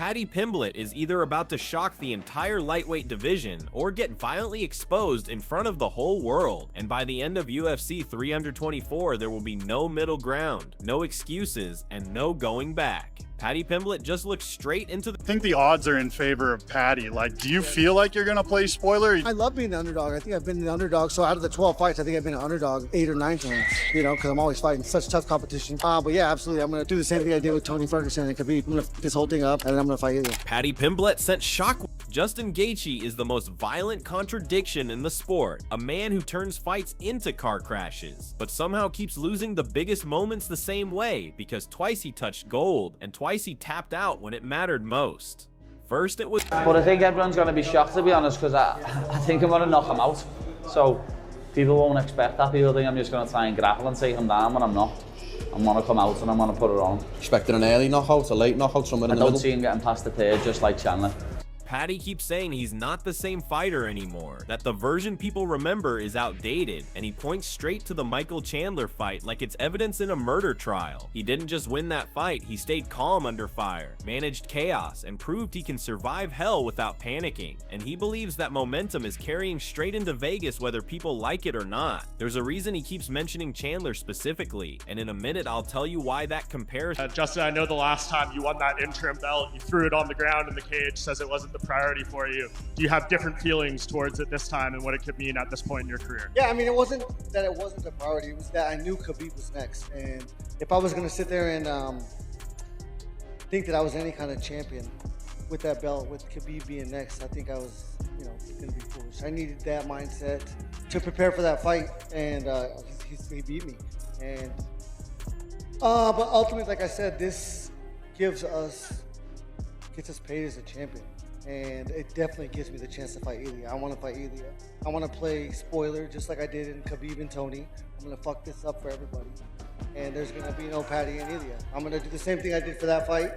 Paddy Pimblett is either about to shock the entire lightweight division or get violently exposed in front of the whole world, and by the end of UFC 324 there will be no middle ground, no excuses, and no going back. Paddy Pimblett just looks straight into the— I think the odds are in favor of Paddy. Like, do you feel like you're gonna play spoiler? I love being the underdog. I think I've been the underdog. So out of the 12 fights, I think I've been an underdog 8 or 9 times, you know, because I'm always fighting such tough competition. But yeah, absolutely. I'm going to do the same thing I did with Tony Ferguson and Khabib. I'm going to pick this whole thing up, and then I'm going to fight you. Paddy Pimblett sent shock. Justin Gaethje is the most violent contradiction in the sport, a man who turns fights into car crashes, but somehow keeps losing the biggest moments the same way, because twice he touched gold, and twice he tapped out when it mattered most. First it was— But I think everyone's going to be shocked, to be honest, because I think I'm going to knock him out. So people won't expect that. People think I'm just going to try and grapple and take him down when I'm not. I'm going to come out and I'm going to put it on. Expecting an early knockout, a late knockout, somewhere in the middle. I don't see him getting past the third, just like Chandler. Paddy keeps saying he's not the same fighter anymore, that the version people remember is outdated, and he points straight to the Michael Chandler fight like it's evidence in a murder trial. He didn't just win that fight, he stayed calm under fire, managed chaos, and proved he can survive hell without panicking. And he believes that momentum is carrying straight into Vegas whether people like it or not. There's a reason he keeps mentioning Chandler specifically, and in a minute I'll tell you why that compares. Justin, I know the last time you won that interim belt, you threw it on the ground in the cage, says it wasn't the priority for you. Do you have different feelings towards it this time and what it could mean at this point in your career? Yeah, I mean, it wasn't that it wasn't a priority. It was that I knew Khabib was next. And if I was going to sit there and think that I was any kind of champion with that belt, with Khabib being next, I think I was, you know, going to be foolish. I needed that mindset to prepare for that fight, and he beat me. And but ultimately, like I said, this gets us paid as a champion. And it definitely gives me the chance to fight Ilya. I want to fight Ilya. I want to play spoiler just like I did in Khabib and Tony. I'm going to fuck this up for everybody. And there's going to be no Paddy and Ilya. I'm going to do the same thing I did for that fight.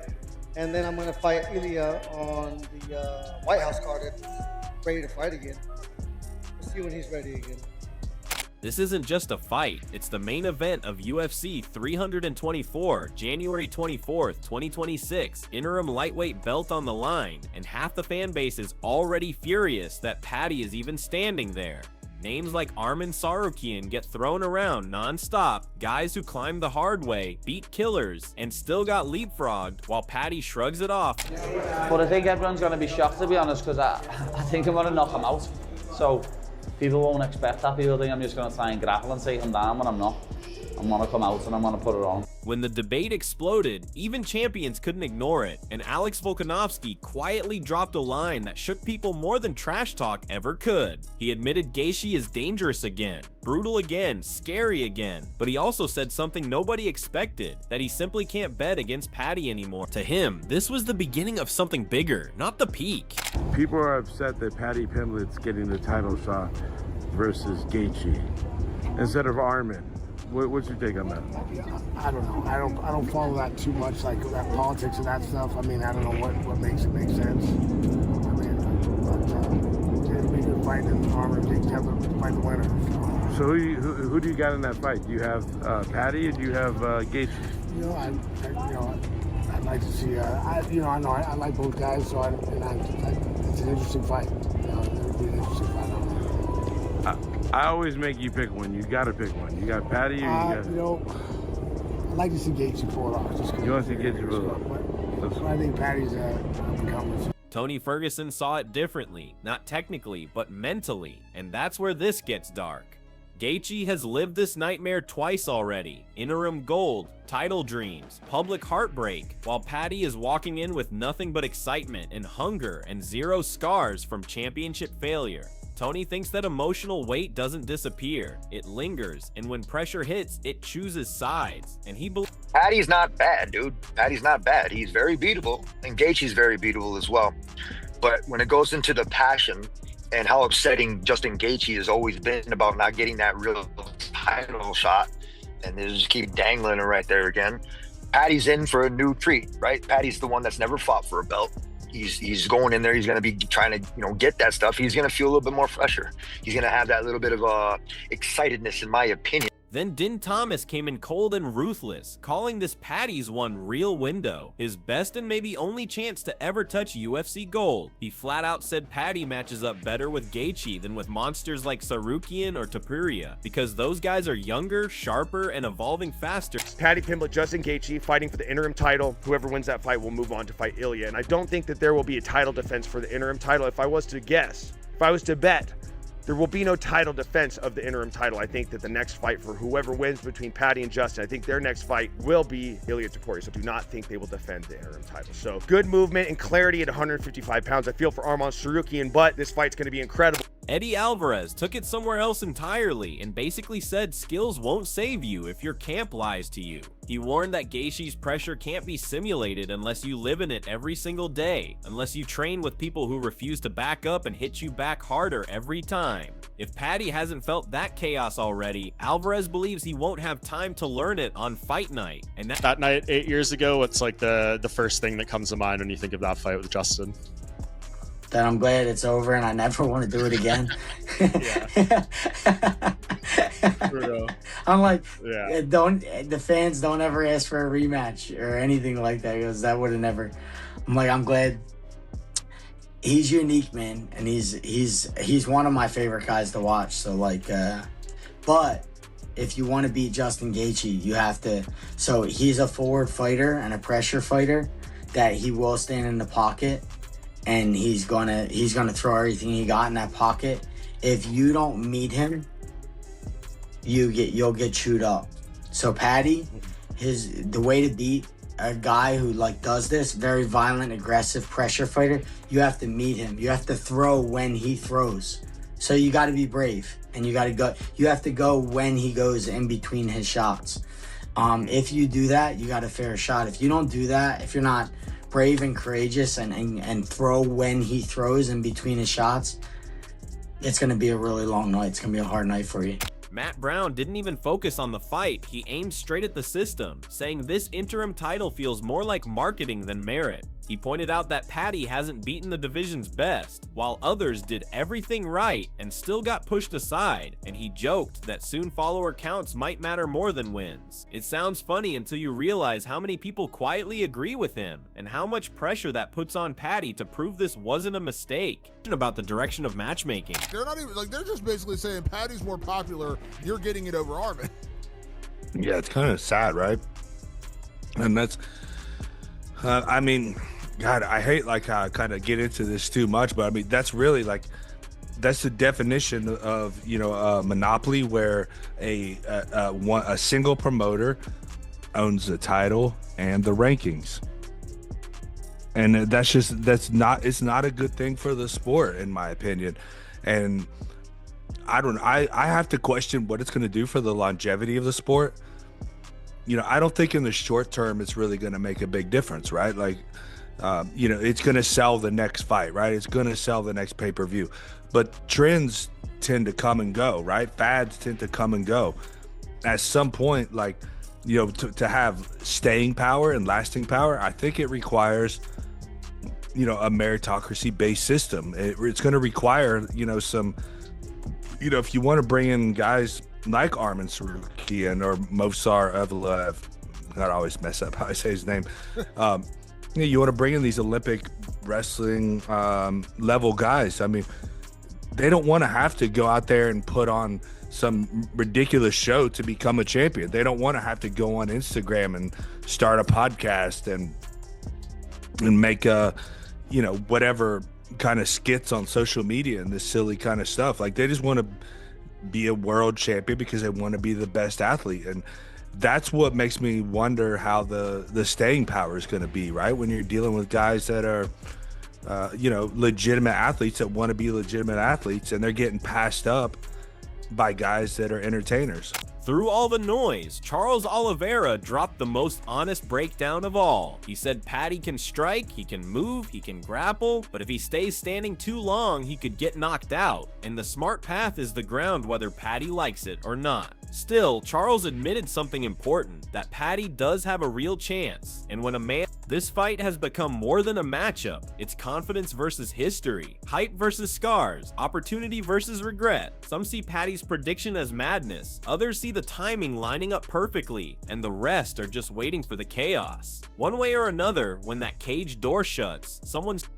And then I'm going to fight Ilya on the White House card if he's ready to fight again. We'll see when he's ready again. This isn't just a fight, it's the main event of UFC 324, January 24th, 2026, interim lightweight belt on the line, and half the fan base is already furious that Paddy is even standing there. Names like Arman Tsarukyan get thrown around non-stop, guys who climbed the hard way, beat killers, and still got leapfrogged, while Paddy shrugs it off. But I think everyone's going to be shocked, to be honest, because I think I'm going to knock him out. So people won't expect that. People think I'm just going to try and grapple and take him down when I'm not. I'm going to come out and I'm going to put it on. When the debate exploded, even champions couldn't ignore it, and Alex Volkanovski quietly dropped a line that shook people more than trash talk ever could. He admitted Gaethje is dangerous again, brutal again, scary again, but he also said something nobody expected, that he simply can't bet against Paddy anymore. To him, this was the beginning of something bigger, not the peak. People are upset that Paddy Pimblett's getting the title shot versus Gaethje instead of Arman. What's your take on that? I don't know. I don't follow that too much, like that politics and that stuff. I mean, I don't know what makes it make sense. I mean, but it'll be a good fight, and Arman and Gaethje have to fight the winner. So who do you got in that fight? Do you have Paddy or do you have Gaethje? You know, I'd like to see. I like both guys, so it's an interesting fight. You know, it'll be an interesting fight. I always make you pick one. You got to pick one. You got Paddy or you got... You know, I'd like to see Gaethje pull it off. You want to see Gaethje pull it off? I think Paddy's becoming... Tony Ferguson saw it differently, not technically, but mentally, and that's where this gets dark. Gaethje has lived this nightmare twice already. Interim gold, title dreams, public heartbreak, while Paddy is walking in with nothing but excitement and hunger and zero scars from championship failure. Tony thinks that emotional weight doesn't disappear, it lingers, and when pressure hits, it chooses sides, and he believes— Paddy's not bad, dude. Paddy's not bad. He's very beatable, and Gaethje's very beatable as well. But when it goes into the passion and how upsetting Justin Gaethje has always been about not getting that real title shot, and they just keep dangling it right there again, Paddy's in for a new treat, right? Paddy's the one that's never fought for a belt. He's going in there. He's going to be trying to, get that stuff. He's going to feel a little bit more fresher. He's going to have that little bit of excitedness, in my opinion. Then Din Thomas came in cold and ruthless, calling this Paddy's one real window, his best and maybe only chance to ever touch UFC gold. He flat out said Paddy matches up better with Gaethje than with monsters like Sarukian or Tapuria, because those guys are younger, sharper, and evolving faster. Paddy Pimblett, Justin Gaethje fighting for the interim title. Whoever wins that fight will move on to fight Ilya, and I don't think that there will be a title defense for the interim title. If I was to guess, if I was to bet, there will be no title defense of the interim title. I think that the next fight for whoever wins between Paddy and Justin, I think their next fight will be Ilya Taporia. So do not think they will defend the interim title. So good movement and clarity at 155 pounds. I feel for Arman Sarukian, but this fight's going to be incredible. Eddie Alvarez took it somewhere else entirely and basically said skills won't save you if your camp lies to you. He warned that Gaethje's pressure can't be simulated unless you live in it every single day, unless you train with people who refuse to back up and hit you back harder every time. If Paddy hasn't felt that chaos already, Alvarez believes he won't have time to learn it on fight night. And That night 8 years ago, what's like the first thing that comes to mind when you think of that fight with Justin? That I'm glad it's over and I never want to do it again. I'm like, the fans don't ever ask for a rematch or anything like that, because that would have never. I'm glad. He's unique, man, and he's one of my favorite guys to watch. So but if you want to beat Justin Gaethje, you have to. So he's a forward fighter and a pressure fighter that he will stand in the pocket. And he's gonna throw everything he got in that pocket. If you don't meet him, you'll get chewed up. So Paddy, the way to beat a guy who does this, very violent, aggressive pressure fighter, you have to meet him. You have to throw when he throws. So you got to be brave, and you have to go when he goes in between his shots. If you do that, you got a fair shot. If you don't do that, if you're not brave and courageous and throw when he throws in between his shots, it's going to be a really long night. It's going to be a hard night for you. Matt Brown didn't even focus on the fight. He aimed straight at the system, saying this interim title feels more like marketing than merit. He pointed out that Paddy hasn't beaten the division's best, while others did everything right and still got pushed aside, and he joked that soon follower counts might matter more than wins. It sounds funny until you realize how many people quietly agree with him, and how much pressure that puts on Paddy to prove this wasn't a mistake. About the direction of matchmaking. They're not even, they're just basically saying Paddy's more popular, you're getting it over Arman. Yeah, it's kind of sad, right? And that's, I mean, God, I hate how I kind of get into this too much, but I mean, that's really that's the definition of, a monopoly, where a single promoter owns the title and the rankings. And it's not a good thing for the sport, in my opinion. And I have to question what it's going to do for the longevity of the sport. I don't think in the short term it's really going to make a big difference, right? It's going to sell the next fight, right? It's going to sell the next pay-per-view. But trends tend to come and go, right? Fads tend to come and go. At some point, to have staying power and lasting power, I think it requires, a meritocracy-based system. It's going to require, some, if you want to bring in guys like Arman Sarukian or Movsar Evloev, I always mess up how I say his name. You want to bring in these Olympic wrestling level guys. I mean, they don't want to have to go out there and put on some ridiculous show to become a champion. They don't want to have to go on Instagram and start a podcast and make whatever kind of skits on social media and this silly kind of stuff. They just want to be a world champion because they want to be the best athlete. And that's what makes me wonder how the staying power is going to be, right? When you're dealing with guys that are, legitimate athletes that want to be legitimate athletes, and they're getting passed up by guys that are entertainers. Through all the noise, Charles Oliveira dropped the most honest breakdown of all. He said Paddy can strike, he can move, he can grapple, but if he stays standing too long, he could get knocked out. And the smart path is the ground whether Paddy likes it or not. Still, Charles admitted something important, that Paddy does have a real chance. And when a man This fight has become more than a matchup. It's confidence versus history, hype versus scars, opportunity versus regret. Some see Paddy's prediction as madness, others see the timing lining up perfectly, and the rest are just waiting for the chaos. One way or another, when that cage door shuts, someone's